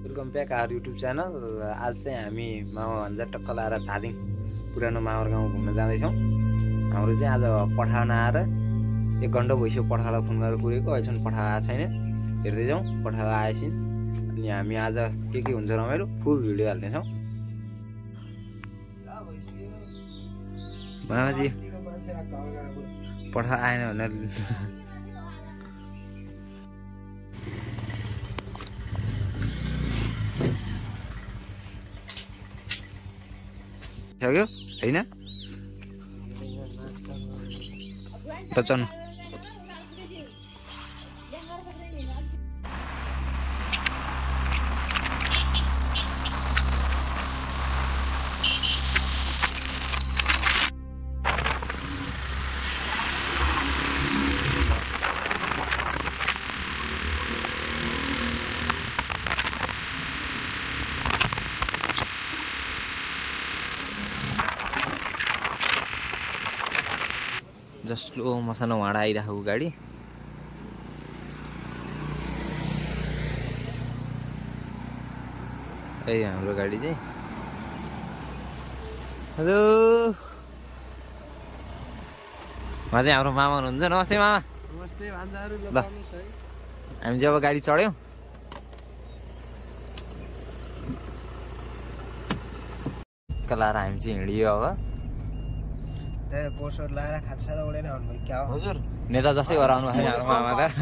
Welcome back our YouTube channel. आज चाहिँ हामी मामा भन्जा टक्क लाएर धादिङ पुरानो मामर गाउँ घुम्न जाँदैछौँ। हाम्रो चाहिँ आज पठाउन आएर 1 घन्टा भइसक्यो पठाएर फोन गरेर पुगेको, अहिलेसम्म पठा आएको छैन। हेर्दै जाउँ पठा आएपछि अनि हामी आज के हुन्छ रमाइलो फुल भिडियो हाल्नेछौँ। मामाजी पठा आएन भनेर सक्यो हैन बचन जस्ट लो मसँग वहाँ आइरहेको गाडी हाम्रो गाडी चाहिँ। हेलो उहाँ चाहिँ हाम्रो मामा हुनुहुन्छ। नमस्ते मामा। नमस्ते भान्जाहरु। ल हामी जब गाडी चढ्यौँ कलाएर हामी चाहिँ हिँडियो। अब पोस्टर लाएर खाटसादा उडेर आउनुभयो क्या हो? हजुर नेता जस्तै गराउनु भयो हाम्रो मामा त।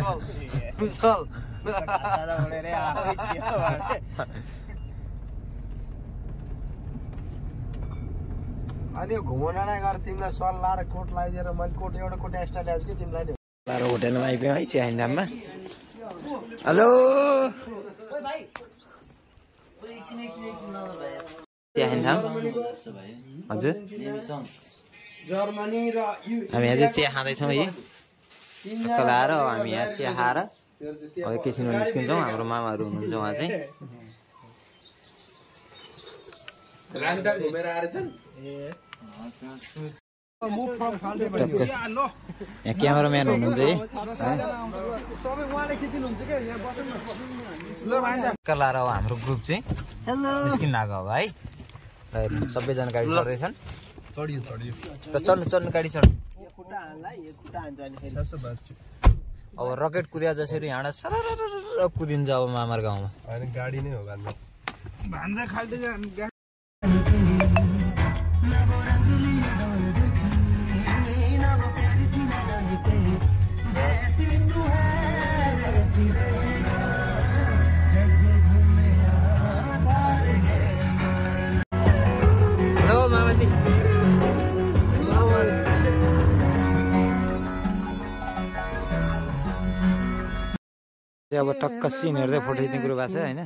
खाटसादा उडेर आएको थियो भने अनि घुमाउनलाई गएर तिमीलाई सल लाएर कोट लगाइदिएर मैले कोट एउटा कोट एक्स्ट्रा ल्याएको कि तिमीलाई नि लाएर होटेलमा आइपुग्यौँ है चिया ठाममा। हेलो चिया ठाम हजुर जर्मनी र हामी यहाँ चाहिँ चिया खाँदैछौँ है लाएर। हामी यहाँ चिया खाएर अब एकैछिनमा निस्किन्छौँ। हाम्रो मामाहरू हुनुहुन्छ उहाँ चाहिँ घुमेर आएर छन्। यहाँ क्यामेराम्यान हुनुहुन्छ है लाएर अब हाम्रो ग्रुप चाहिँ निस्किन लाग्यो अब है। सबैजना गाडी चढ्दैछन् र चढ्नु गाडी चढ्नु। अब रकेट कुद्या जसरी यहाँ सरर कुदिन्छ अब मामर गाउँमा। गाडी नै हो भान्जा खाल्दै हेलो मामाजी। अब टक्क सिन हेर्दै फोटो खिच्ने कुरो भएको छ होइन।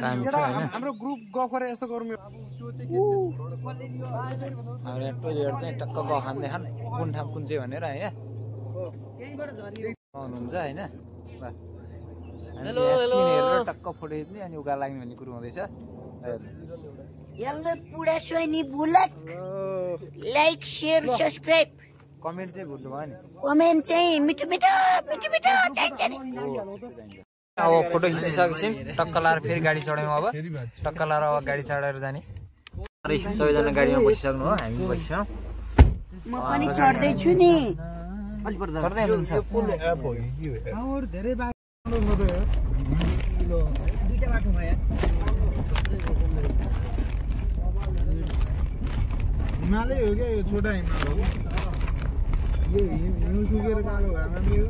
हाम्रो ग्रुप गफ गरेर यस्तो गरौँ। हाम्रो यहाँ टोइलेट चाहिँ टक्क गफ खाँदै खान कुन ठाउँ कुन चाहिँ भनेर होइन हुनुहुन्छ होइन। सिन हेरेर टक्क फोटो खिच्ने अनि उका लाग्ने भन्ने कुरो हुँदैछ। लाइक शेयर सब्सक्राइब कमेन्ट चाहिँ भुल्नु भयो नि। कमेन्ट चाहिँ मिठो मिठो चाहिन्छ नि। अब फोटो खिचिसकेपछि टक्क लाएर फेरि गाडी चढ्यौँ। अब टक्क लाएर अब गाडी चढेर जाने। सबैजना गाडीमा बसिसक्नु हो, हामी पनि बसिसक्यौँ। म पनि चढ्दैछु नि। चढ्दै हुनुहुन्छ? हिमालय हो क्या यो छोटा हिमाल हो। यो हिउँ सुकेर गएको भएमा यो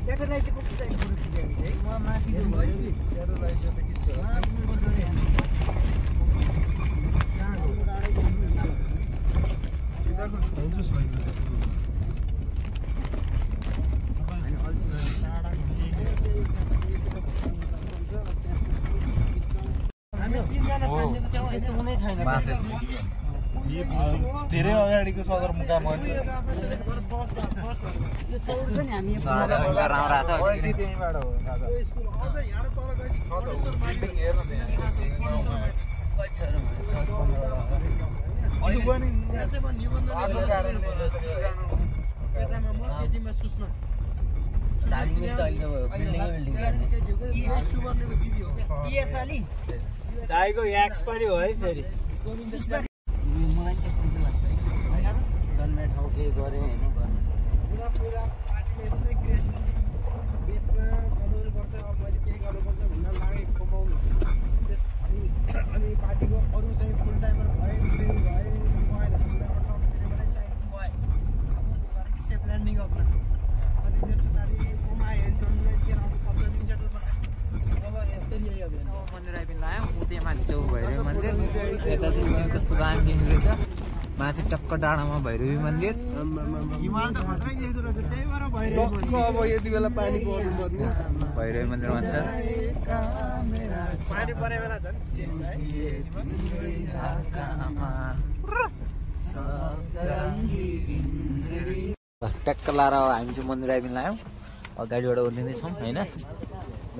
स्याटेलाइट चाहिँ कस्तो चाहिन्छ है माथि स्याटेलाइट त के छ धेरै अगाडिको सदरमुकाम हो नि। केटामा म केटीमा सुस्मा दाइको एक्स पनि हो है फेरि जन्मे ठाउँ केही गरे होइन पुरा पुरा पार्टीमा यस्तै क्रेज बिचमा कमाउनुपर्छ अब मैले केही गर्नुपर्छ भनेर लागे कमाउनु अनि पार्टीको अरू चाहिँ फुल टाइमर भए मोबाइल हामीलाई अटकतिरबाटै चाहिँ भयो अब सेफ ल्यान्डिङ अपना अनि त्यस पछाडि कमाए टनलाई के अब खर्च दिन्छ अब फेरि यही अब मन्दिर आइपिन लायो उतै माथि चौक भैरवी मन्दिर यता चाहिँ सिन कस्तो दामी देख्दो रहेछ माथि टक्क डाँडामा भैरवी मन्दिर हिमाल त खतरै देख्दो रहेछ त्यही भएर भइरहेको अब यति बेला पानी पर्नु पर्ने भैरवी मन्दिर भन्छ पानी परे बेला झन् ट्याक्क लाएर हामी चाहिँ मन्दिर आइपिन लायौँ गाडीबाट ओर्लिँदैछौँ होइन ल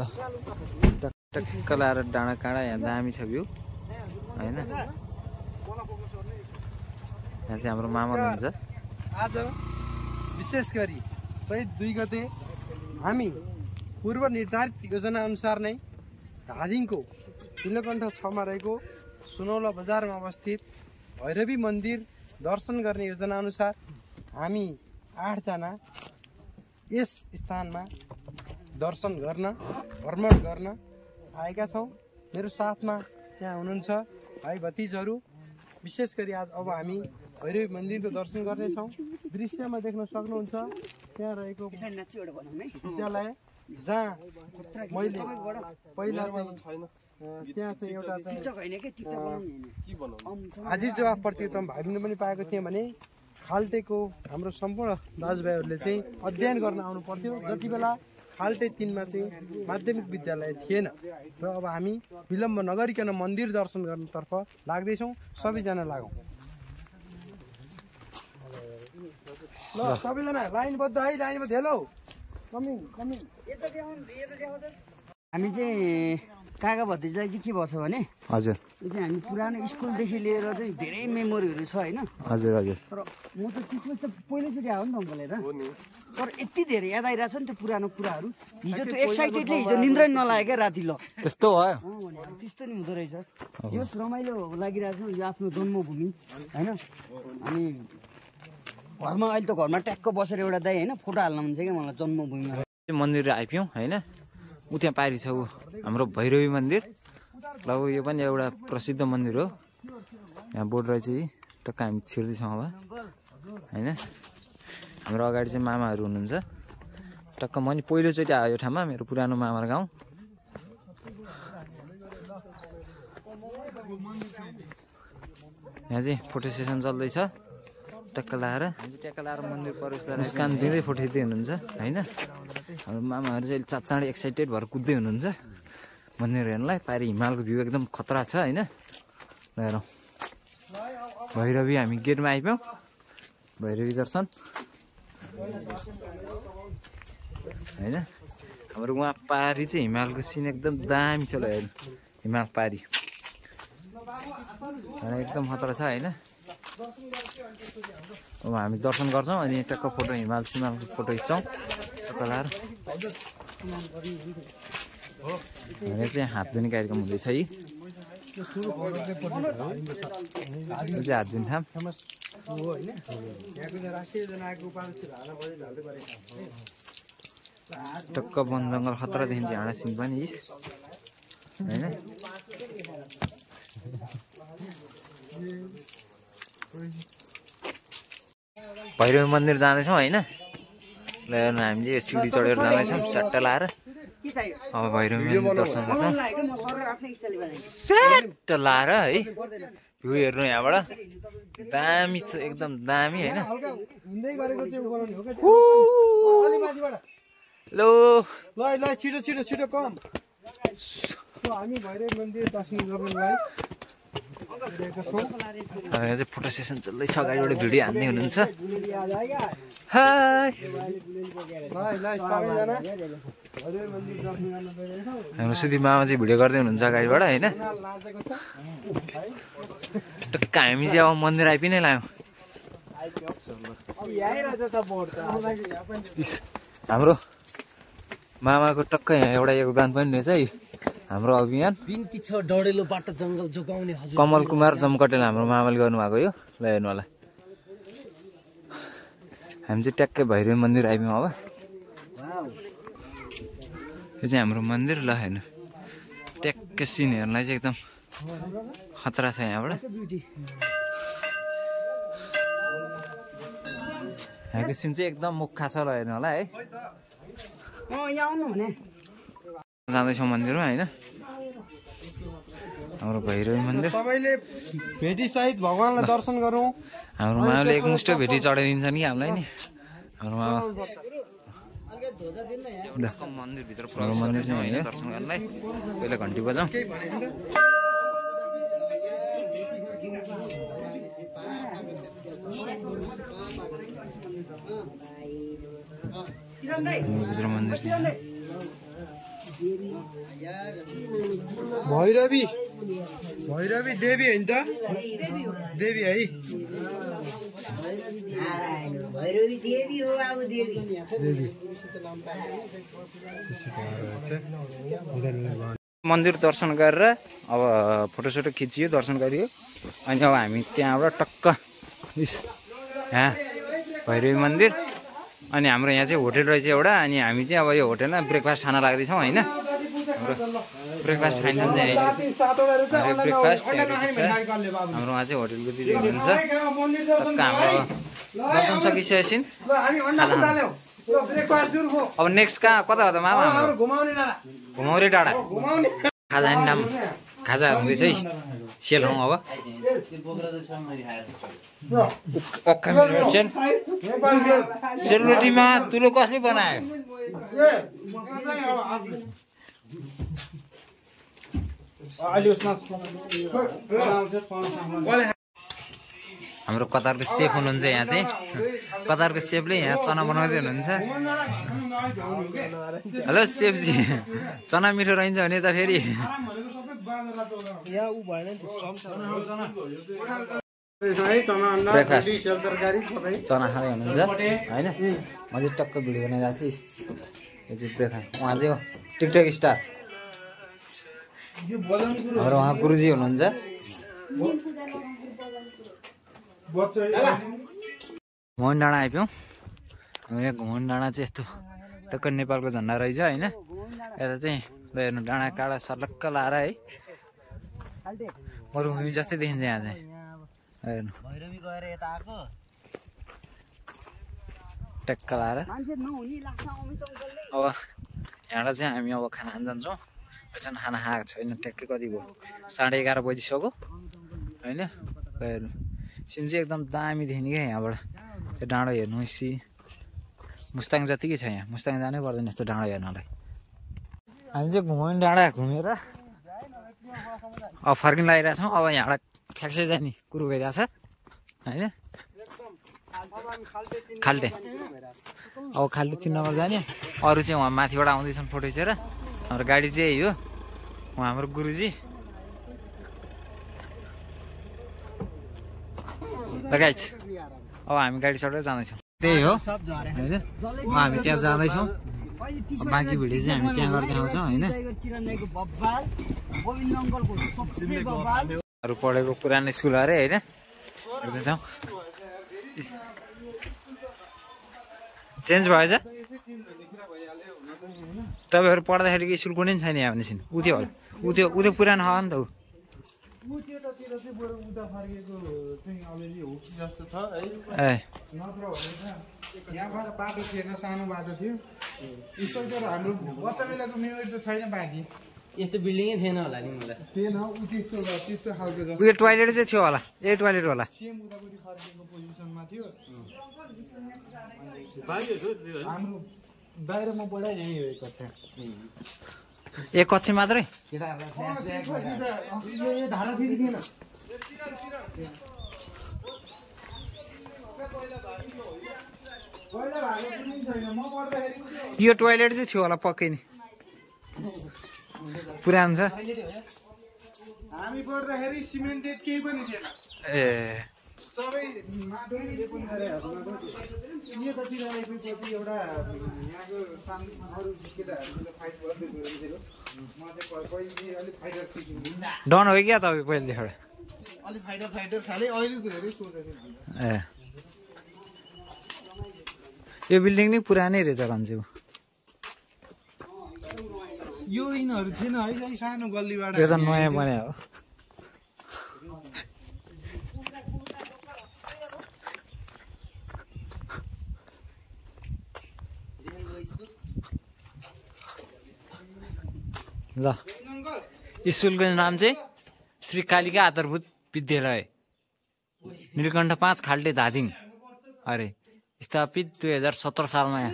टक्क लाएर डाँडा काँडा यहाँ दामी छ भ्यू होइन यहाँ चाहिँ हाम्रो मामा हुनुहुन्छ आज विशेष गरी चैत 2 गते हामी पूर्व निर्धारित योजना अनुसार नै धादिङको नीलकण्ठ 6 मा रहेको सुनौला बजारमा अवस्थित भैरवी मन्दिर दर्शन गर्ने योजना अनुसार हामी 8 जना यस स्थानमा दर्शन गर्न भ्रमण गर्न आएका छौँ। मेरो साथमा यहाँ हुनुहुन्छ भाइ भतिजहरू। विशेष गरी आज अब हामी भैरवी मन्दिरको दर्शन गर्नेछौँ। दृश्यमा देख्न सक्नुहुन्छ त्यहाँ रहेको विद्यालय जहाँ मैले पहिला चाहिँ त्यहाँ चाहिँ एउटा चाहिँ हाजिर जवाफ प्रतियोगितामा भाग लिन पनि पाएको थिएँ भने खाल्टेको हाम्रो सम्पूर्ण दाजुभाइहरूले चाहिँ अध्ययन गर्न आउनु पर्थ्यो। जति बेला खाल्टे 3 मा चाहिँ माध्यमिक विद्यालय थिएन र अब हामी विलम्ब नगरिकन मन्दिर दर्शन गर्नतर्फ लाग्दैछौँ। सबैजना लागौँ ल सबैजना लाइनबद्ध है, लाइनबद्ध हेलो कमिङ कमिङ। हामी चाहिँ काका भतिजालाई चाहिँ के भन्छ भने हजुर यो चाहिँ हामी पुरानो स्कुलदेखि लिएर चाहिँ धेरै मेमोरीहरू छ होइन। हजुर हजुर तर म त त्यसमा त पहिलोचोटि आयो नि त अङ्कल हेर, तर यति धेरै याद आइरहेछ नि त्यो पुरानो कुराहरू। हिजो त्यो एक्साइटेडले हिजो निन्द्रै नलाग्यो क्या राति। ल त्यस्तो भयो त्यस्तो नि हुँदो रहेछ। यो रमाइलो लागिरहेछ यो आफ्नो जन्मभूमि होइन। अनि घरमा अहिले त घरमा ट्याक्क बसेर एउटा दाइ होइन फोटो हाल्न हुन्छ क्या मलाई जन्मभूमिमा। मन्दिर आइपुग्यौँ होइन। ऊ त्यहाँ पारी छ ऊ हाम्रो भैरवी मन्दिर। ल यो पनि एउटा प्रसिद्ध मन्दिर हो। यहाँ बोर्ड रहेछ टक्क हामी छिर्दैछौँ अब होइन। हाम्रो अगाडि चाहिँ मामाहरू हुनुहुन्छ। टक्क म नि पहिलोचोटि आयो यो ठाउँमा, मेरो पुरानो मामा गाउँ। यहाँ चाहिँ फोटो सेसन चल्दैछ। टक्क लाएर मन्दिर मुस्कान दिँदै फोटो खिच्दै हुनुहुन्छ होइन। हाम्रो मामाहरू चाहिँ चाँडै एक्साइटेड भएर कुद्दै हुनुहुन्छ मन्दिर हेर्नलाई। पारि हिमालको भ्यू एकदम खतरा छ होइन। हेरौँ भैरवी हामी गेटमा आइपुग्यौँ। भैरवी दर्शन होइन। हाम्रो उहाँ पारी चाहिँ हिमालको सिन एकदम दामी छ। ल हेर्नु हिमाल पारी एकदम खतरा छ होइन। अब हामी दर्शन गर्छौँ अनि टक्क फोटो हिमाल सिमालको फोटो खिच्छौँ टक्क लाएर। भने चाहिँ हात धुने कार्यक्रम हुँदैछ है। हात धुने ठाउँ टक्क वन जङ्गल खतरा देखिन्छ। हाँडा सिन पनि होइन। भैरवी मन्दिर जाँदैछौँ होइन। ल हेर्नु हामी चाहिँ सिडी चढेर जाँदैछौँ सट्ट लाएर। अब भैरवी मन्दिर दर्शन गर्छौँ सट्ट लाएर है। भ्यू हेर्नु यहाँबाट दामी छ एकदम दामी होइन। लो ल ल छिटो छिटो छिटो कम। हामी भैरवी मन्दिर दर्शन गर्नलाई यहाँ चाहिँ फोटो सेसन चल्दैछ। अगाडिबाट भिडियो हान्दै हुनुहुन्छ। हाई हाम्रो सुधी मामा चाहिँ भिडियो गर्दै हुनुहुन्छ अगाडिबाट होइन। टक्क हामी चाहिँ अब मन्दिर आइपिनै लाग्यौँ। हाम्रो मामाको टक्कै यहाँ एउटा योगदान पनि रहेछ है हाम्रो अभियान बिन्ती छ डढेलो बाटो जङ्गल जोगाउने हजुर कमल कुमार जमकटेल हाम्रो मामाले गर्नुभएको यो ल हेर्नु होला हामी चाहिँ ट्याक्कै भैरवी मन्दिर आइपुग्यौँ अब यो चाहिँ हाम्रो मन्दिर ल हेर्नु ट्याक्कै सिन हेर्नलाई चाहिँ एकदम खतरा छ यहाँबाट यहाँको सिन चाहिँ एकदम मुखा छ ल हेर्नु होला है जाँदैछौँ मन्दिरमा होइन हाम्रो भैरवी मन्दिर सबैले भेटी सहित भगवानलाई दर्शन गरौँ हाम्रो मामाले एकमुष्ट भेटी चढाइदिन्छ नि हामीलाई नि हाम्रो मामा मन्दिरभित्र मन्दिर चाहिँ होइन दर्शन गर्नलाई पहिला घन्टी बजाउँ भित्र मन्दिर भैरवी देवी होइन त देवी है भैरवी देवी हो अब देवी मन्दिर दर्शन गरेर अब फोटोसोटो खिचियो दर्शन गरियो अनि अब हामी त्यहाँबाट टक्क यहाँ भैरवी मन्दिर अनि हाम्रो यहाँ चाहिँ होटेल रहेछ एउटा अनि हामी चाहिँ अब यो होटेलमा ब्रेकफास्ट खान लाग्दैछौँ होइन हाम्रो ब्रेकफास्ट खाइन्छ ब्रेकफास्ट हाम्रोमा चाहिँ होटेलको दिदी हुनुहुन्छ टक्क हाम्रो दर्शन सकिसकेपछि अब नेक्स्ट कहाँ कता हो त मामा घुमाउरे डाँडा खाजा नाम खाजा हुँदैछ है सेल हौँ अब सेलरोटीमा तुलो कसले बनायो हाम्रो कतारको सेफ हुनुहुन्छ यहाँ चाहिँ कतारको सेफले यहाँ चना बनाउँदै हुनुहुन्छ हेलो सेफजी चना मिठो रहन्छ भने त फेरि ब्रेकफास्ट चना खाँदै हुनुहुन्छ होइन म चाहिँ टक्क भिडियो बनाइरहेको छु यो चाहिँ ब्रेकफास्ट उहाँ चाहिँ टिकटक स्टार हाम्रो उहाँ गुरुजी हुनुहुन्छ घुमन डाँडा आइपुग्यौँ यहाँ घुमन डाँडा चाहिँ यस्तो टक्क नेपालको झन्डा रहेछ होइन यता चाहिँ हेर्नु डाँडा काँडा सर्लक्क लाएर है मरुभूमि जस्तै देखिन्छ यहाँ चाहिँ हेर्नु टक्क लाएर अब यहाँबाट चाहिँ हामी अब खाना खान जान्छौँ एकछिन खाना खाएको छैन ट्याक्कै कति भयो 11:30 बजिसक्यो होइन हेर्नु सिन चाहिँ एकदम दामी देखिने क्या यहाँबाट त्यो डाँडो हेर्नु सी मुस्ताङ जतिकै छ यहाँ मुस्ताङ जानै पर्दैन यस्तो डाँडो हेर्नलाई हामी चाहिँ घुमाउने डाँडा घुमेर अब फर्किन लागिरहेछौँ अब यहाँबाट फ्याक्सै जाने कुरो भइरहेछ होइन खाल्टे अब खाल्टे 3 नम्बर जाने अरू चाहिँ उहाँ माथिबाट आउँदैछन् फोटो खिचेर हाम्रो गाडी चाहिँ यही हो उहाँ हाम्रो गुरुजी लगाइछ अब हामी गाडी चढेर जाँदैछौँ त्यही हो होइन हामी त्यहाँ जाँदैछौँ बाँकी भिडियो चाहिँ हामी त्यहाँ गर्दै आउँछौँ होइन अरू पढेको पुरानो स्कुल अरे होइन हेर्दैछौँ चेन्ज भएछ तपाईँहरू पढ्दाखेरिको स्कुल कुनै पनि छैन यहाँ भनेपछि ऊ त्यो पुरानो हो नि त ऊ ए यहाँबाट बाटो थिएन सानो बाटो थियो स्ट्रक्चर हाम्रो बच्चा बेलाको मेमोरी त छैन बाँकी यस्तो बिल्डिङै थिएन होला नि मलाई थिएन त्यस्तो खालको उयो टोइलेट चाहिँ थियो होला ए टोइलेट होला सेम उतापट्टि फर्केको पोजिसनमा थियो हाम्रो बाहिरमा पढाइ यहीँ हो एक कक्षा मात्रै यो टोइलेट चाहिँ थियो होला पक्कै नि पुरानो छ हामी पढ्दाखेरि सिमेन्टेड केही पनि थिएन ए सबै माटोले पनि गरेको यतातिर आएपछि एउटा यहाँको अरू केटाहरूले फाइट गर्दै गएको म चाहिँ पहिले अलिक फाइटर सिक्नु डन हो क्या तपाईँ पहिलेदेखि अलिक फाइटर खाले अहिले धेरै सोचेको ए यो बिल्डिङ नै पुरानै रहेछ रन्जु यो यिनीहरू थिएन है सानो गल्लीबाट यो त नयाँ बने हो ल स्कुलको नाम चाहिँ श्री कालिका आधारभूत विद्यालय नीलकण्ठ 5 खाल्टे धादिङ अरे स्थापित 2017 सालमा यहाँ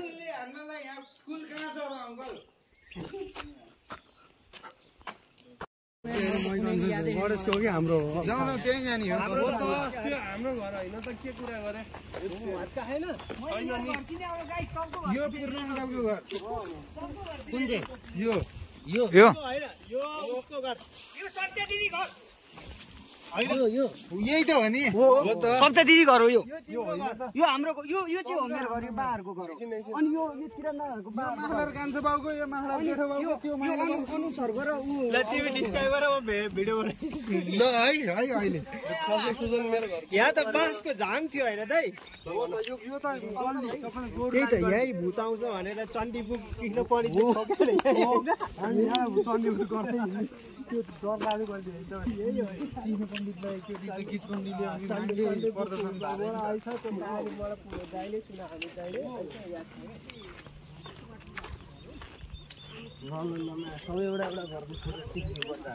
गणेशको हो कि हाम्रो जाउँ त्यही जाने हो हाम्रो घर होइन त के कुरा गरे यो पूर्णको घर कुन चाहिँ यो यो यही त हो नि सप्ता दिदी घर हो यो हाम्रो यो चाहिँ हो मेरो घर यो बाहरूको घर हो अनि यो तिरन्दाहरूको माखलार कान्छो बाउको यो माखलार जेठो बाउको त्यो अनुसारको र उ टिभी डिस्क्राइब गरेर भिडियो बनाइदिन्छु ल है अहिले 600 सुजन मेरो घर यहाँ त बाँसको झाङ थियो होइन दाइ यो त गल्ली सबै गोरु त्यही त यही भूत आउँछ भनेर चण्डीपुर किन पढि हामी यहाँ चण्डीपुर गर्दै त्यो डर लाग्यो गल्ली यही हो कृष्ण पण्डितलाई त्यो गीत पण्डितले मागे प्रदर्शन भएको आइछ त्यो गाडीबाट पुरो गाइले सुना हामी गाइले याद छ सबै एउटा घरको फोटो टिक्नु पर्छ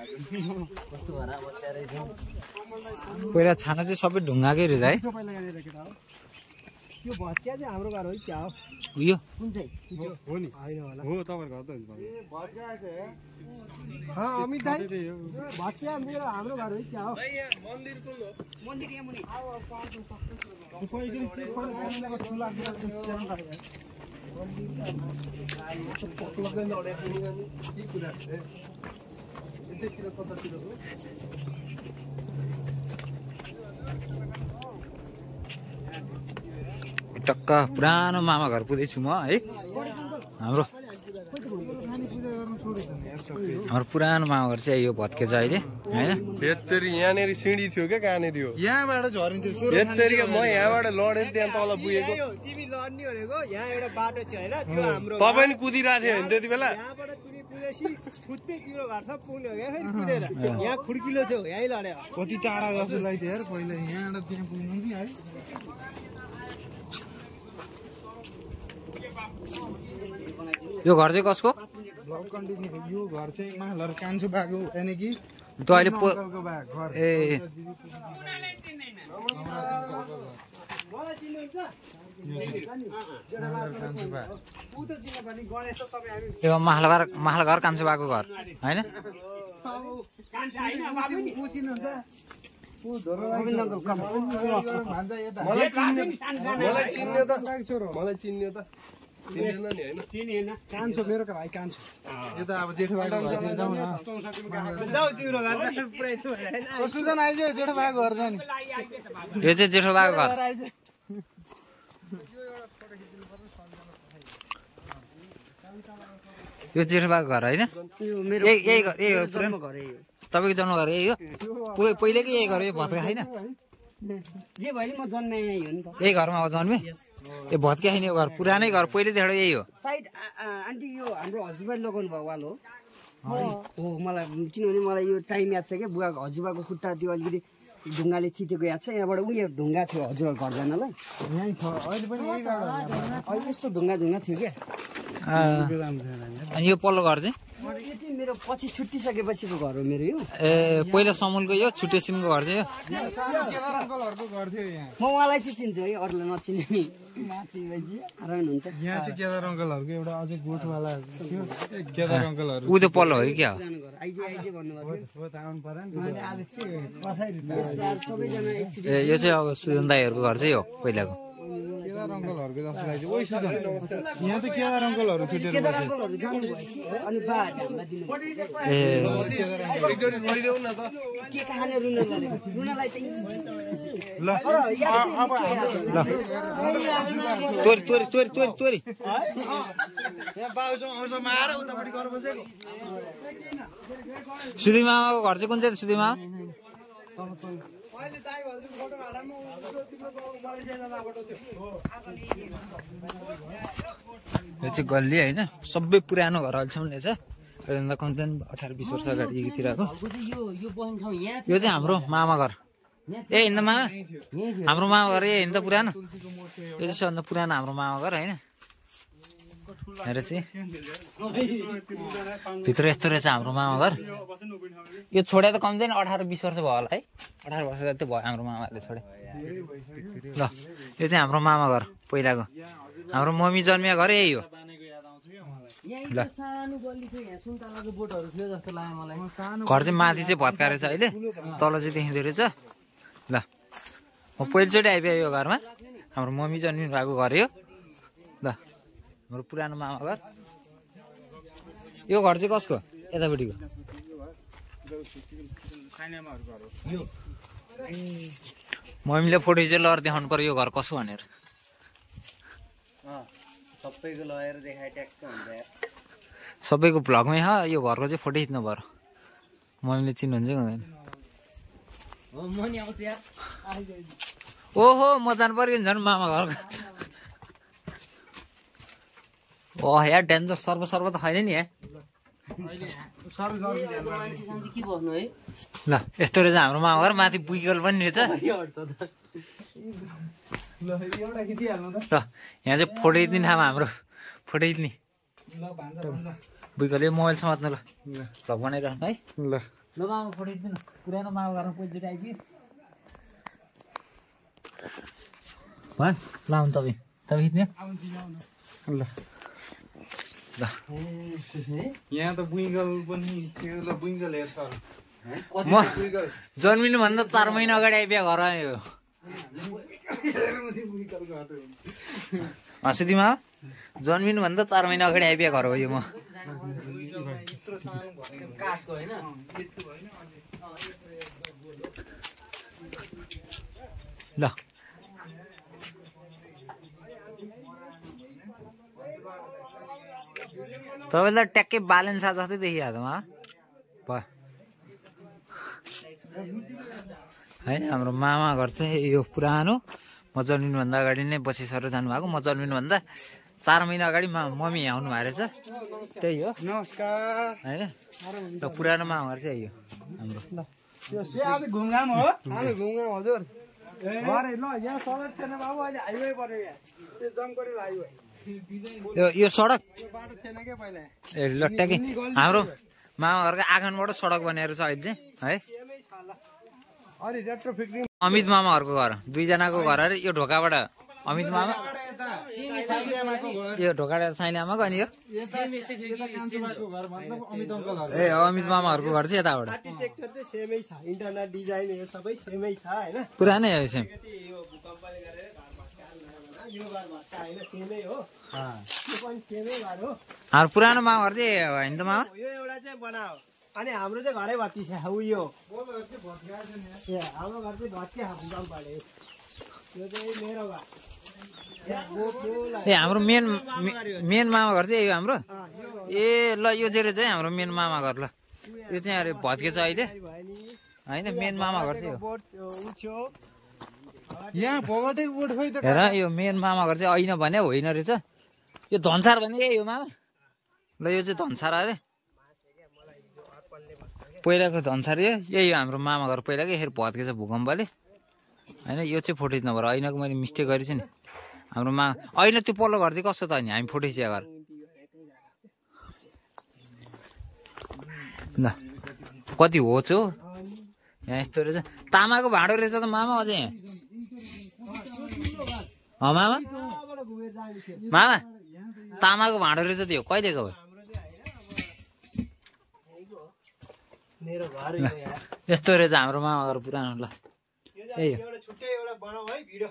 कस्तो भरा बस्या रहेछ पहिला छाना चाहिँ सबै ढुङ्गाकै रहेछ है पहिला यहाँनिर केटा हो त्यो भत्किया चाहिँ हाम्रो घर हो कि क्या हो उयो कुन चाहिँ हो नि होइन होला हो तपाईहरुको घर त हुन्छ भत्किया चाहिँ अमित दाइ भत्किया मेरो हाम्रो घर हो कि क्या हो मन्दिर कुन हो मन्दिर यहाँ मुनि टक्क पुरानो मामा घर पुगेछु म है हाम्रो पुरानो मामा घर चाहिँ यो भत्केछ अहिले हैन यत्तरी यहाँनेरि सिँढी थियो क्या कहाँनेर हो यहाँबाट झरिन्थ्यो यत्तरी म यहाँबाट लडेर त्यहाँ तल पुगेको तिमी लड्ने भनेको यहाँ एउटा बाटो छ होइन त्यो हाम्रो तपाईँ नि कुदिरहेको थियो नि त्यति बेला यहाँबाट तिमी कुदेसी फुत्तै तिम्रो घर सब पुग्ने हो क्या फेरि कुदेर यहाँ खुड्किलो थियो यहीँ लड्यो कति टाढा जस्तो लाग्थ्यो यार पहिला यहाँबाट त्यहाँ पुग्नु नि है यो घर चाहिँ कसको यो घर चाहिँ माहलर कान्छो बाको यानि कि त्यो अहिले ए यो माहल घर कान्छो बाको घर होइन मलाई चिन्ने त चिन्दैन नि होइन कान्छो मेरो भाइ कान्छो यो त अब जेठो भाइको घर जाउँ न जाऊ तिम्रो घर सुजन आइज जेठो भाइको घर जाने यो चाहिँ जेठो बाको घर यो जेठो बाको घर होइन यही घर यही हो तपाईँको जन्म घर यही हो पहिलेकै यही घर यो भत्का होइन जे भयो नि म जन्मे यही हो नि त यही घरमा अब जन्मे यो भत्का होइन यो घर पुरानै घर पहिलेदेखि यही हो सायद आन्टी यो हाम्रो हजुरबाले लगाउनु भएको वाल हो मलाई किनभने मलाई यो टाइम याद छ क्या बुवाको हजुरबाको खुट्टा त्यो अलिकति ढुङ्गाले थिचेको याद छ यहाँबाट उयो ढुङ्गा थियो हजुरबाको घर जानलाई यहीँ छ अहिले पनि यही घर अहिले यस्तो ढुङ्गा थियो क्या अनि यो पल्लो घर चाहिँ यो चाहिँ मेरो पछि छुट्टिसकेपछिको घर हो मेरो यो ए पहिला समूलको यो छुट्टे सिमको घर चाहिँ केदार अङ्कलहरूको घर थियो यहाँ म उहाँलाई चाहिँ चिन्छु है अरूलाई नचिन्ने नि आराम हुन्छ यहाँ चाहिँ केदार अङ्कलहरूको एउटा अझै गोठवाला थियो केदार अङ्कलहरू ऊ त्यो पल्लो हो कि क्या हो पुरानो घर आइजे भन्नुभएको हो त आउनु पर्यो नि आज के कसरी थियो सबैजना एकचोटि ए यो चाहिँ अब सुजन दाईहरूको घर चाहिँ हो पहिलाको केदार अङ्कलहरूको जस्तो लाग्छ ओइ सुजन यहाँ त केदार अङ्कलहरू छुटेर केदार अङ्कलहरू जानुभयो अनि बा हामीलाई दिनु ए एकचोटि गइदेऊ न त के कहानी रुन लागेको रुनलाई चाहिँ ल तोरी तोरी तोरी तोरी तोरी यहाँ बाबुसँग आउँछ माएर उतापट्टि गरेर बसेको सुधी मामाको घर चाहिँ कुन चाहिँ सुधी मामा अहिले दाइ भाउजू फोटो हाल्दामा उसको तिम्रो बाबु मलेसिया जाँदाबाट थियो यो चाहिँ गल्ली होइन सबै पुरानो घर अहिलेसम्म रहेछ अहिले कम्ती 18-20 वर्ष अगाडितिरको यो चाहिँ हाम्रो मामा घर ए हिँड्दा मामा हाम्रो मामा घर ए हिँड्दा पुरानो यो चाहिँ सबभन्दा पुरानो हाम्रो मामा घर होइन हेर चाहिँ भित्र यस्तो रहेछ हाम्रो मामा घर यो छोडे त कम्ती 18-20 वर्ष भयो होला है 18 वर्ष जति भयो हाम्रो मामाले छोडे ल यो चाहिँ हाम्रो मामा घर पहिलाको हाम्रो मम्मी जन्मिया घर यही हो ल घर चाहिँ माथि चाहिँ भत्का रहेछ अहिले तल चाहिँ देखिँदो रहेछ ल म पहिलोचोटि आइपुगेँ यो घरमा हाम्रो मम्मी जन्मिनु भएको घर यो ल हाम्रो पुरानो मामा घर यो घर चाहिँ कसको यतापट्टिको मम्मीले फोटो चाहिँ लहर देखाउनु पर्यो यो घर कसो भनेर सबैको लगेर देखाए ट्याक्क हुन्छ यार सबैको भ्लगमै हो यो घरको चाहिँ फोटो खिच्नु पर्यो मम्मीले चिन्नुहुन्छ कि हुँदैन ओहो म जानु पर्यो नि झन् मामा घर ओह यार डेन्जर सर्व त छैन नि ल यस्तो रहेछ हाम्रो मामा घर माथि बुइकल पनि रहेछ ल यहाँ चाहिँ फोटो खिच्ने ठाउँमा हाम्रो फोटो खिच्ने बुइकलले मोबाइल समात्नु ल भ्लग बनाइराख्नु है ल मामा फोटो खिच्नु पुरानो मामा घरमा पहिलोचोटि आइपुग्यो भयो ल आउनु तपाईँ खिच्ने ल ल यहाँ त बुइगल पनि थियो ल बुइगल हेर सर म जन्मिनुभन्दा 4 महिना अगाडि आइपुग्यो घर आयो सुधीमा जन्मिनुभन्दा 4 महिना अगाडि आइपुग्यो घर हो यो म ल तपाईँलाई ट्याक्कै बालेन्सा जस्तै देखिहाल्छ भयो होइन हाम्रो मामा घर चाहिँ यो पुरानो म जन्मिनुभन्दा अगाडि नै बसी सरेर जानुभएको म जन्मिनुभन्दा 4 महिना अगाडि मम्मी यहाँ आउनु भएको रहेछ त्यही हो नमस्कार होइन त पुरानो मामा घर चाहिँ यो हाम्रो आज घुमघाम हो आज घुमघाम हजुर अरे ल यहाँ सडक थिएन बाबु अहिले हाइवे पर्यो यहाँ त्यो जमकोटी हाइवे यो सडक यो बाटो थिएन क्या पहिला ए ल ट्याक्कै हाम्रो मामा घरको आँगनबाट सडक बनेर छ अहिले चाहिँ है अरे रेट्रो फिक्रिङ अमित मामाहरूको घर दुईजनाको घर अरे यो ढोकाबाट अमित मामा यो ढोकाबाट साइने आमाको अनि यो ए अमित मामाहरूको घर चाहिँ यताबाट आर्किटेक्चर चाहिँ सेमै छ इन्टरनल डिजाइन यो सबै सेमै छ हैन पुरानै हो सेम यो भूकम्पले गरेर घर भत्काएको यो घर भत्काएन सेमै हो यो पनि सेमै घर हो हाम्रो पुरानो मामा घर चाहिँ होइन त मामा यो एउटा चाहिँ बनाओ अनि हाम्रो चाहिँ घरै भत्की छ उयो ए हाम्रो घर चाहिँ भत्के भूकम्पले यो चाहिँ मेरो घर ए हाम्रो मेन मामा घर चाहिँ यो हाम्रो ए ल यो चाहिँ हाम्रो मेन मामा घर ल यो चाहिँ अरे भत्के छ अहिले होइन मेन मामा घर चाहिँ हो यहाँ भगटे बोट खोइ त हेर यो मेन मामा घर चाहिँ होइन भने होइन रहेछ यो धनसार भने यो मामा ल यो चाहिँ धनसार अरे पहिलाको धनसार यो यही हो हाम्रो मामा घर पहिलाको यसरी भत्के छ भूकम्पले होइन यो चाहिँ फोटो खिच्नु पर्यो ऐनाको मैले मिस्टेक गरेछु नि हाम्रो ऐना त्यो पल्लो घर चाहिँ कस्तो त नि हामी फोटो खिचेको घर ल कति हो चाहिँ हो यहाँ यस्तो रहेछ तामाको भाँडो रहेछ त मामा अझै यहाँ मामा मामा तामाको भाँडो रहेछ त्यो कहिलेको भयो मेरो घर यो यार यस्तो रहेछ हाम्रो मामा घर पुरानो ल यही हो एउटा छुट्टै एउटा बनाऊ है भिडियो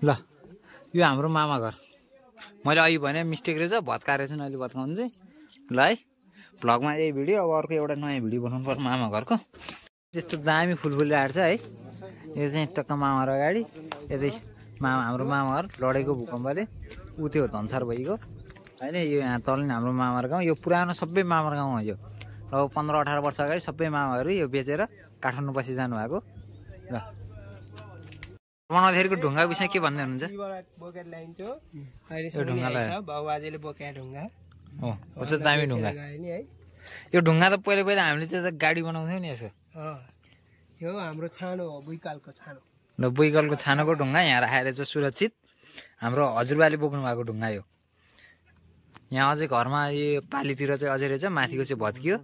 ल यो हाम्रो मामा घर मैले अहिले भने मिस्टेक रहेछ भत्का रहेछ अहिले भत्काउनु चाहिँ ल है भ्लगमा यही भिडियो। अब अर्को एउटा नयाँ भिडियो बनाउनु पर्छ मामा घरको। त्यस्तो दामी फुलफुल आएर छ है। यो चाहिँ टक्क मामा घर अगाडि, यतै हाम्रो मामा घर लडेको भूकम्पले ऊ त्यो धनसार भइगयो होइन। यो यहाँ तल हाम्रो मामा गाउँ, यो पुरानो सबै मामा गाउँ हो। यो अब 15-18 वर्ष अगाडि सबै मामाहरू यो बेचेर काठमाडौँ बसी जानुभएको ल। बनाउँदाखेरिको ढुङ्गा विषय के भन्दै हुनुहुन्छ? बोकेर ल्याइन्थ्यो अहिले यो ढुङ्गालाई बाबुआजेले बोकेको ढुङ्गा हो, कस्तो दामी ढुङ्गा। नि है। यो ढुङ्गा त पहिला हामीले त्यो त गाडी बनाउँथ्यौँ नि यसो। यो हाम्रो छानो हो, बुइकालको छानो। ल बुइकलको छानोको ढुङ्गा यहाँ राखेर चाहिँ सुरक्षित हाम्रो हजुरबाले बोक्नु भएको ढुङ्गा यो। यहाँ अझै घरमा यो पालीतिर चाहिँ अझै रहेछ, माथिको चाहिँ भत्कियो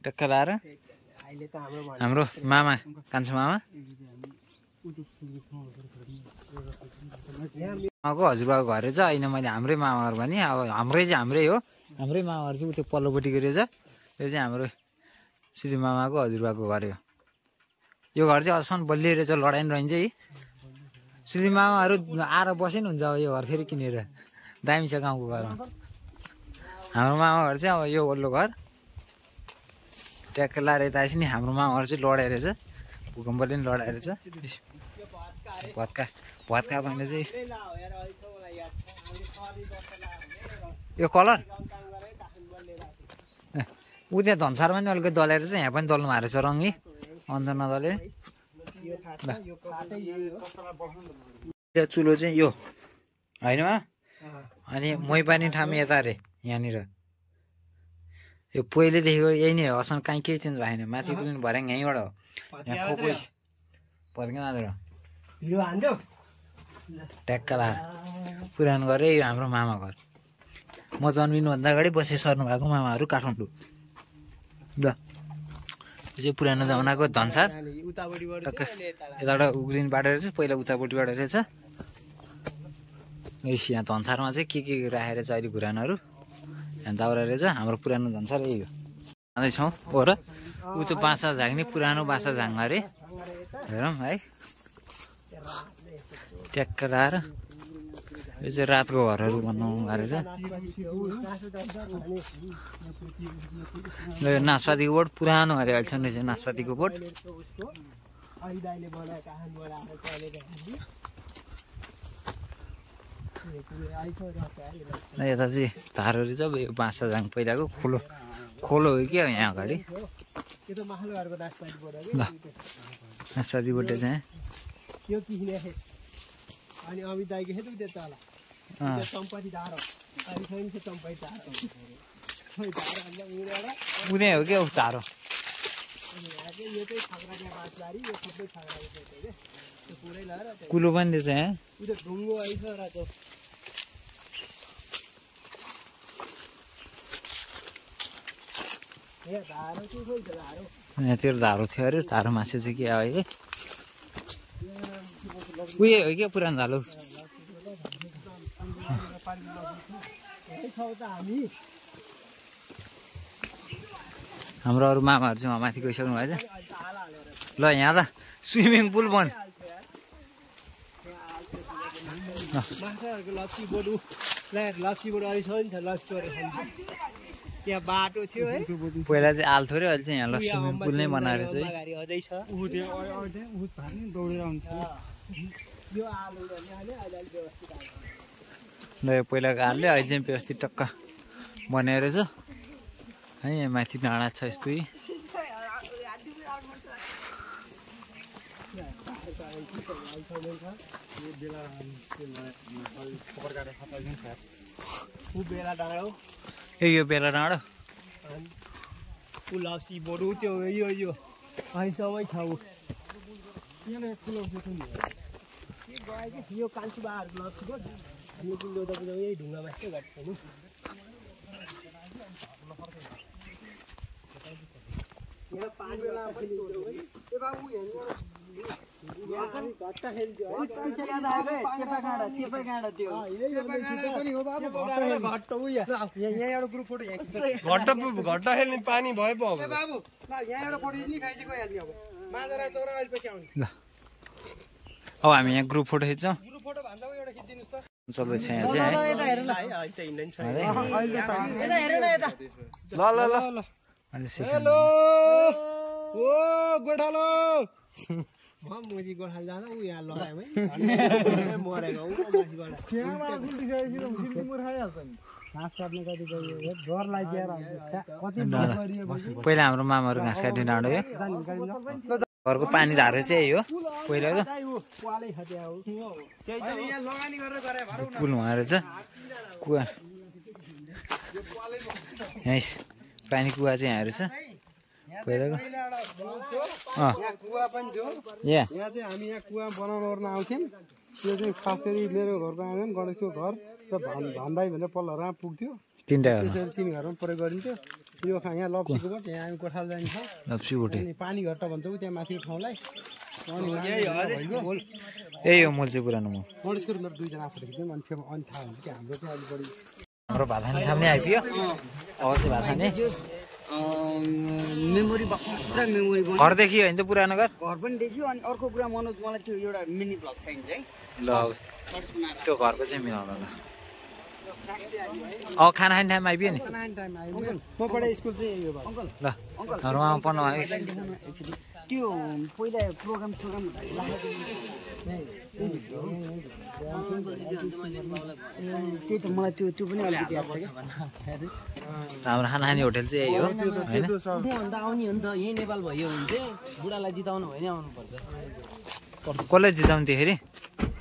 टक्क लाएर। हाम्रो मामा कान्छो मामा मामाको हजुरबाको घर रहेछ। होइन मैले हाम्रै मामा घर भने अब हाम्रै चाहिँ हाम्रै हो। हाम्रै मामा घर चाहिँ त्यो पल्लोपट्टिको रहेछ। यो चाहिँ हाम्रो सिधै मामाको हजुरबाको घर हो। यो घर चाहिँ अझसम्म बलियो रहेछ, लडाइ रहन्छ है। सिधै मामाहरू आएर बसे नि हुन्छ अब यो घर फेरि किनेर। दामी छ गाउँको घरमा। हाम्रो मामा घर चाहिँ अब यो वल्लो घर ट्याक्क लाएर यता आएपछि नि हाम्रो मामा घर चाहिँ लडाइ रहेछ, भूकम्पले नि लडाइ रहेछ। भत्का भने चाहिँ यो कलर ऊ त्यहाँ धनसारमा पनि अलिकति दलाएर चाहिँ यहाँ पनि दल्नु भएको रहेछ रङ्गी, अन्त नदले। यो चुलो चाहिँ यो होइन। अनि मै पानी ठाम यता अरे यहाँनिर। यो पहिलेदेखिको यही नै हो, असन कहीँ केही चेन्ज भएन। माथि पनि भर्याङ यहीँबाट हो, यहाँ खोपै भर्का मात्र ट्याक्क लाएर पुरानो घर यो हाम्रो मामा घर। म जन्मिनुभन्दा अगाडि बसे सर्नु भएको मामाहरू काठमाडौँ ल। यो चाहिँ पुरानो जमानाको धनसार टक्क यताबाट उग्रिने बाटो रहेछ, पहिला उतापट्टिबाट रहेछ। यहाँ धनसारमा चाहिँ के राखेर चाहिँ अहिले घुरानहरू यहाँ दाउरा रहेछ। हाम्रो पुरानो धनसार यही हो। जाँदैछौँ हो र ऊ त्यो बाँसा झाग्ने पुरानो बाँसा झाङ अरे हेरौँ है। ट्याक्क लाएर यो चाहिँ रातको घरहरू बनाउनु भएको रहेछ। नासपातीको बोट पुरानो अरे अहिलेसम्म रहेछ नासपातीको बोट। यता चाहिँ धारहरू छ। यो बाँसा झाङ पहिलाको खोलो हो क्या यहाँ अगाडि ल। नासपाती बोटे चाहिँ अनि अमित दाइको हेतु त्यो तल चम्पती धारो अनि छैन त्यो चम्पती धारो उनी हो क्या टाढो। यो चाहिँ छाग्राको बाँसबारी, यो सबै छाग्राको के त्यो पुरै लाएर कुलो पनि रहेछ यहाँ। त्यो ढुङ्गो आइछ र त्यो धारो चाहिँ खोइ छ धारो। यहाँतिर धारो थियो अरे, धारो मासु चाहिँ के आयो उयो हो क्या पुरानो धालो। हाम्रो अरू मामाहरू चाहिँ माथि गइसक्नु भएको छ ल। यहाँ त स्विमिङ पुल बन लप्सी बोट अहिले छ नि छ लप्सी त्यहाँ बाटो थियो है। पहिला चाहिँ आल्थ्यो अरे, अहिले चाहिँ यहाँ ल स्विमिङ पुल नै बनाएर चाहिँ ल। यो पहिलाको हालले अहिले चाहिँ व्यवस्थित टक्क बनाएर छ है। यहाँ माथि डाँडा छ यस्तो। यो बेला डाँडो लप्सी बोट त्यो यो अहिलेसम्मै छ। यो कान्छी बाहरू लप्सी बोट हामी किन्नु त बुझाउँ यही ढुङ्गामा यस्तो घट्छ नि। घट्टा खेल्ने पानी भयो पो बाबु ल यहाँ एउटा फोटो नि खाइसक्यो गइहाल्ने अब माजरा चौरा अहिले पछि आउने ल। अब हामी यहाँ ग्रुप फोटो खिच्छौँ। ग्रुप फोटो भन्दा एउटा खिचिदिनुस् त। चल्दैछ यहाँ चाहिँ है ल ल ल अनि हेलो ओ गोठालो मुजी गोठाल जाँदा उ यहाँ लडाइमै मरेको घाँस काट्ने कति गयो डर लागिएर कति पहिला हाम्रो मामाहरू घाँस काट्ने डाँडो हो घरको पानी धारो चाहिँ यही हो पहिलाको पुल उहाँ रहेछ कुवा यहाँ पानी कुवा चाहिँ यहाँ रहेछ पहिलाको कुवा पनि थियो यहाँ चाहिँ हामी यहाँ कुवा बनाउन ओर्न आउँथ्यौँ त्यो चाहिँ खास गरी मेरो घरको आँगन गणेशको घर र भन्दाई भनेर पल्लोहरूमा पुग्थ्यो त्यसरी 3 घरमा प्रयोग गरिन्थ्यो यो यहाँ लप्सीको बाट यहाँ हामी कोठाल जान्छ लप्सी उठे अनि पानी घट्ट भन्छौँ त्यहाँ माथिको ठाउँलाई यही हो मूल चाहिँ पुरानो म गणेशको मेरो 2 जना आफूले खिच्यौँ अनि फेरि अनि थाहा हुन्छ कि हाम्रो चाहिँ अलिक बढी हाम्रो भात खाने ठाउँ नै आइपुग्यो अब चाहिँ भात खाने मेमोरी पुरा मेमोरी घर देखियो होइन त पुरानो घर पनि देखियो अनि अर्को कुरा मनोज मलाई त्यो एउटा मिनी ब्लग चाहिन्छ है ल त्यो घरको चाहिँ मिलाउनु ल अब खाना खाने टाइम आइपुग्यो नि म पढाइ स्कुल चाहिँ यो अङ्कल ल घरमा पढ्नु त्यो पहिला प्रोग्राम त्यही त मलाई त्यो पनि अलिकति याद छ कि हाम्रो खाना खाने होटल चाहिँ यही हो होइन अन्त आउने हो नि त यही नेपाल भयो भने चाहिँ बुढालाई जिताउनु भयो नि आउनुपर्छ कसले जिताउँदाखेरि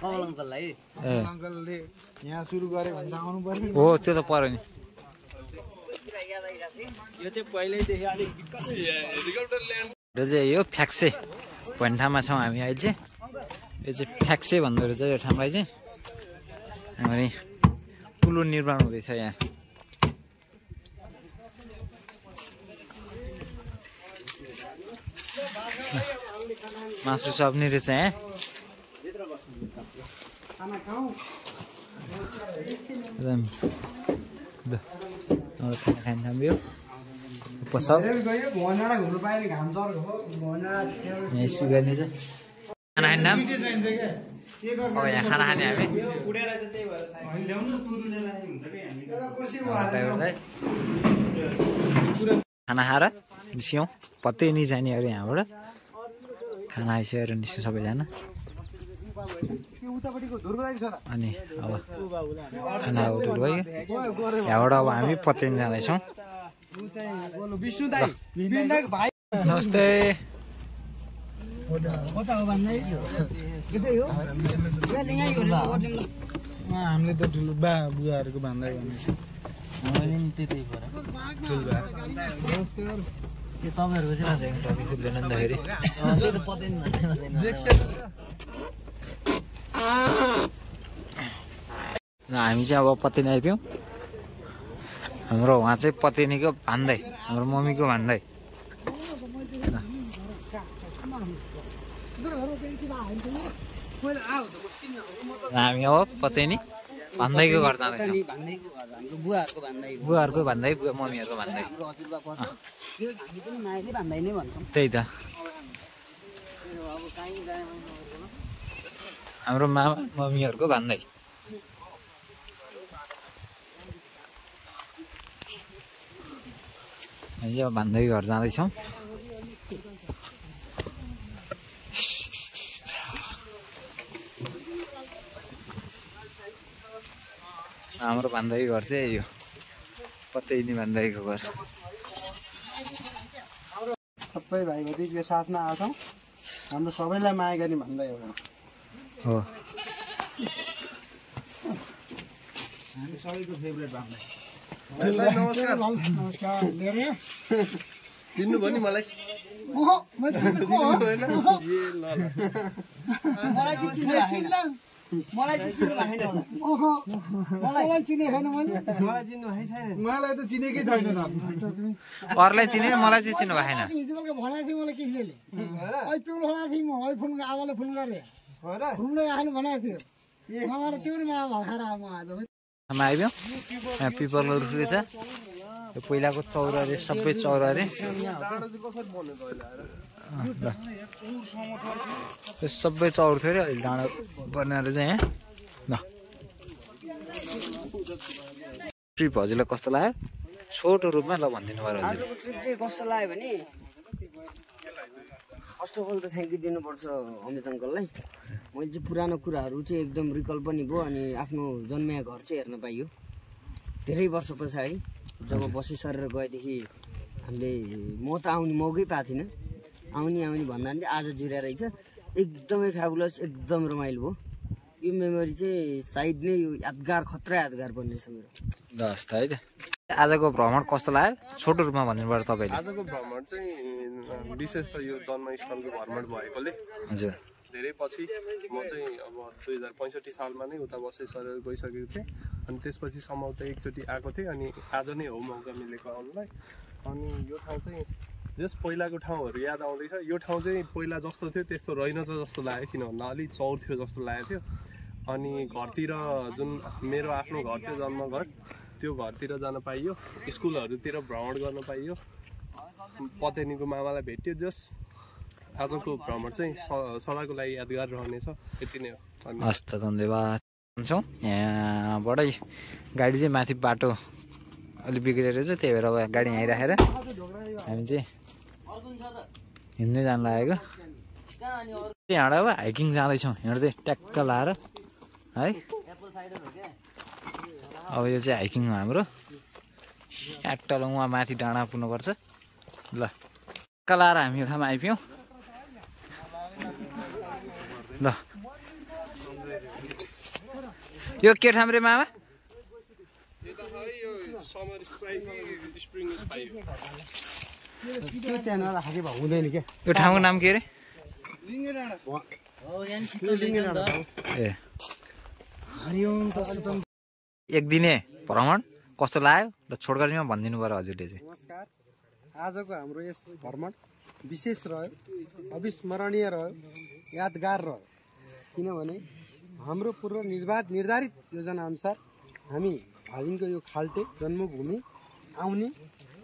कमल अङ्कललाई अङ्कलले यहाँ सुरु गरे भने आउनु पर्यो हो त्यो त पर्यो नि यो चाहिँ पहिल्यैदेखि अलिक यो चाहिँ यो फ्याक्से भन्ने ठाउँमा छौँ हामी अहिले चाहिँ यो चाहिँ फ्याक्से भन्दो रहेछ यो ठाउँलाई चाहिँ हामी पुलो निर्माण हुँदैछ यहाँ मासु सक्ने रहेछ यहाँ खाना खाने ठाउँ यो पसल यहाँ सुगार्ने चाहिँ खाना खाने ठाउँ अब यहाँ खाना खाने हामी खाना खाएर निस्क्यौँ पत्तै नि जाने अरे यहाँबाट खाना आइसकेर निस्क्यो सबैजना अनि अब खाना होटल भयो यहाँबाट अब हामी पत्तै जाँदैछौँ नमस्ते हामीले त ठुलो बा बुवाहरूको भन्दै मैले नि त्यतै पऱ्यो नमस्कार त्यो तपाईँहरूको चाहिँ त्यो त पत्तै नि हामी चाहिँ अब पत्तै आइपुग्यौँ हाम्रो उहाँ चाहिँ पत्तैनीको भन्दै हाम्रो मम्मीको भन्दै हामी अब पत्तैनी भन्दैको घर जाँदैछौँ बुवाहरूको भन्दै मम्मीहरूको भन्दै त्यही त हाम्रो मामा मम्मीहरूको भन्दै हामी चाहिँ अब भन्दै घर जाँदैछौँ हाम्रो भन्दै घर चाहिँ यही हो पत्तैनी भन्दैको घर सबै भाइ भतिजको साथमा आउँछौँ हाम्रो सबैलाई माया गर्ने भन्दै हो हामी सबैको फेभरेट भन्दै नमस्कार चिन्नु भयो नि मलाई मलाई मलाई त चिनेकै छैन अरूलाई चिने मलाई चाहिँ चिन्नु भएन आइब्यो यहाँ पिपलको रुख रहेछ यो पहिलाको चौरा अरे सबै चौरा अरे यो सबै चौर थियो अरे अहिले डाँडा बनाएर चाहिँ यहाँ ल ट्रिप हजुरलाई कस्तो लाग्यो छोटो रूपमा ल भनिदिनु पर्यो हजुर आजको ट्रिप चाहिँ कस्तो लाग्यो भने फर्स्ट अफ अल त थ्याङ्क यू दिनुपर्छ अमित अङ्कललाई मैले चाहिँ पुरानो कुराहरू चाहिँ एकदम रिकल पनि भयो अनि आफ्नो जन्मिया घर चाहिँ हेर्न पाइयो धेरै वर्ष पछाडि जब बसी सरेर गएदेखि हामीले म त आउने मौकै पाएको थिइनँ आउने भन्दा पनि आज जुरेर रहेछ एकदमै फ्याबुलस एकदम रमाइलो भयो यो मेमोरी चाहिँ सायद नै यो यादगार खतरा यादगार बन्नेछ मेरो दस त है त आजको भ्रमण कस्तो लाग्यो छोटो रूपमा भनिदिनु पर्यो तपाईँले आजको भ्रमण चाहिँ विशेष त यो जन्मस्थलको भ्रमण भएकोले हजुर धेरै पछि म चाहिँ अब 2065 सालमा नै उता बसे सरेर गइसकेको थिएँ अनि त्यसपछि सम्भवतः एकचोटि आएको थिएँ अनि आज नै हो मौका मिलेको आउनुलाई अनि यो ठाउँ चाहिँ जस पहिलाको ठाउँहरू याद आउँदैछ यो ठाउँ चाहिँ पहिला जस्तो थियो त्यस्तो रहेनछ जस्तो लाग्यो किन भन्दा अलिक चौर थियो जस्तो लागेको थियो अनि घरतिर जुन मेरो आफ्नो घर थियो जन्मघर त्यो घरतिर जान पाइयो स्कुलहरूतिर भ्रमण गर्न पाइयो पतेनीको मामालाई भेट्यो जस आजको भ्रमण चाहिँ सदाको लागि यादगार रहनेछ यति नै हो हस् त धन्यवाद भन्छौँ यहाँबाटै गाडी चाहिँ माथि बाटो अलिक बिग्रेर चाहिँ त्यही भएर अब गाडी यहीँ राखेर हामी चाहिँ हिँड्दै जानु लागेको यहाँबाट अब हाइकिङ जाँदैछौँ हिँड्दै ट्याक्क लाएर है अब यो चाहिँ हाइकिङ हो हाम्रो ट्याक्टल उहाँ माथि डाँडा पुग्नुपर्छ ल ट्याक्क लाएर हामी यो ठाउँमा आइपुग्यौँ ल यो के ठाउँ रे मामा हुँदैन क्या यो ठाउँको नाम के अरे ए एक दिने भ्रमण कस्तो लाग्यो र छोटकरीमा भनिदिनु पर्यो हजुरले चाहिँ नमस्कार आजको हाम्रो यस भ्रमण विशेष रह्यो अविस्मरणीय रह्यो यादगार रह्यो किनभने हाम्रो पूर्व निर्धारित योजना अनुसार हामी धादिङको यो खाल्टे जन्मभूमि आउने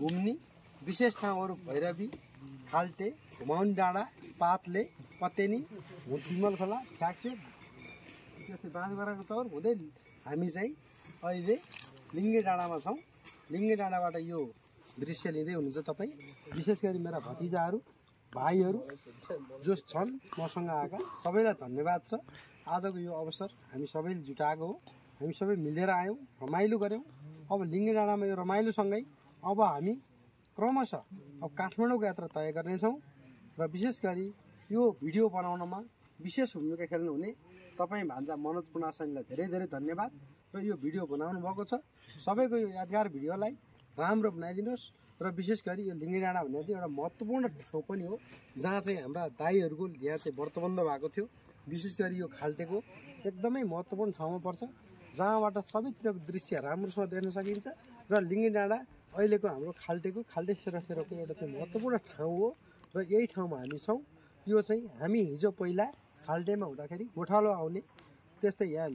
घुम्ने विशेष ठाउँहरू भैरवी खाल्टे घुमाउनी डाँडा पातले पतेनी विमल खोला फ्याक्से त्यसै बाँधगराको चौर हुँदै हामी चाहिँ अहिले लिङ्गे डाँडामा छौँ लिङ्गे डाँडाबाट यो दृश्य लिँदै हुनुहुन्छ तपाईँ विशेष गरी मेरा भतिजाहरू भाइहरू जो छन् मसँग आएका सबैलाई धन्यवाद छ आजको यो अवसर हामी सबैले जुटाएको हो हामी सबै मिलेर आयौँ रमाइलो गऱ्यौँ अब लिङ्गे डाँडामा यो रमाइलोसँगै अब हामी क्रमशः अब काठमाडौँको यात्रा तय गर्नेछौँ र विशेष गरी यो भिडियो बनाउनमा विशेष भूमिका खेल्नुहुने तपाईँ भान्जा मनोज पुनासनीलाई धेरै धेरै धन्यवाद र यो भिडियो बनाउनु भएको छ सबैको यो यादगार भिडियोलाई राम्रो बनाइदिनुहोस् र विशेष गरी यो लिङ्गे डाँडा भन्ने चाहिँ एउटा महत्त्वपूर्ण ठाउँ पनि हो जहाँ चाहिँ हाम्रा दाईहरूको यहाँ चाहिँ व्रतबन्ध भएको थियो विशेष गरी यो खाल्टेको एकदमै महत्त्वपूर्ण ठाउँमा पर्छ जहाँबाट सबैतिरको दृश्य राम्रोसँग देख्न सकिन्छ र लिङ्गे डाँडा अहिलेको हाम्रो खाल्टे सेरासेराको एउटा चाहिँ महत्त्वपूर्ण ठाउँ हो र यही ठाउँमा हामी छौँ यो चाहिँ हामी हिजो पहिला खाल्टेमा हुँदाखेरि गोठालो आउने त्यस्तै यहाँ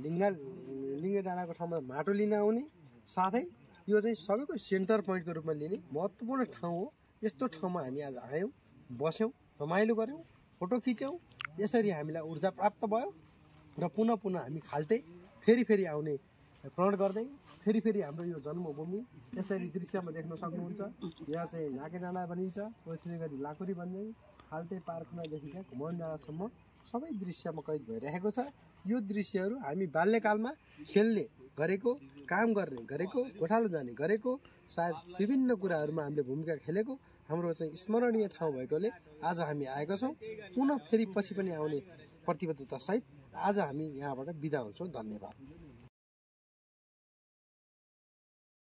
लिङ्गे डाँडाको ठाउँमा माटो लिन आउने साथै यो चाहिँ सबैको सेन्टर पोइन्टको रूपमा लिने महत्त्वपूर्ण ठाउँ हो यस्तो ठाउँमा हामी आज आयौँ बस्यौँ रमाइलो गऱ्यौँ फोटो खिच्यौँ यसरी हामीलाई ऊर्जा प्राप्त भयो र पुनः हामी खाल्टे फेरि आउने प्रण गर्दै फेरि हाम्रो यो जन्मभूमि यसरी दृश्यमा देख्न सक्नुहुन्छ यहाँ चाहिँ नाके डाँडा बनिन्छ त्यसै गरी लाकुरी बन्दै खाल्टे पार्कमादेखि घुमाउनी डाँडासम्म सबै दृश्यमा कैद भइरहेको छ यो दृश्यहरू हामी बाल्यकालमा खेल्ने गरेको काम गर्ने गरेको गोठालो जाने गरेको सायद विभिन्न कुराहरूमा हामीले भूमिका खेलेको हाम्रो चाहिँ स्मरणीय ठाउँ भएकोले आज हामी आएका छौँ पुनः फेरि पछि पनि आउने प्रतिबद्धता सहित आज हामी यहाँबाट बिदा हुन्छौँ धन्यवाद।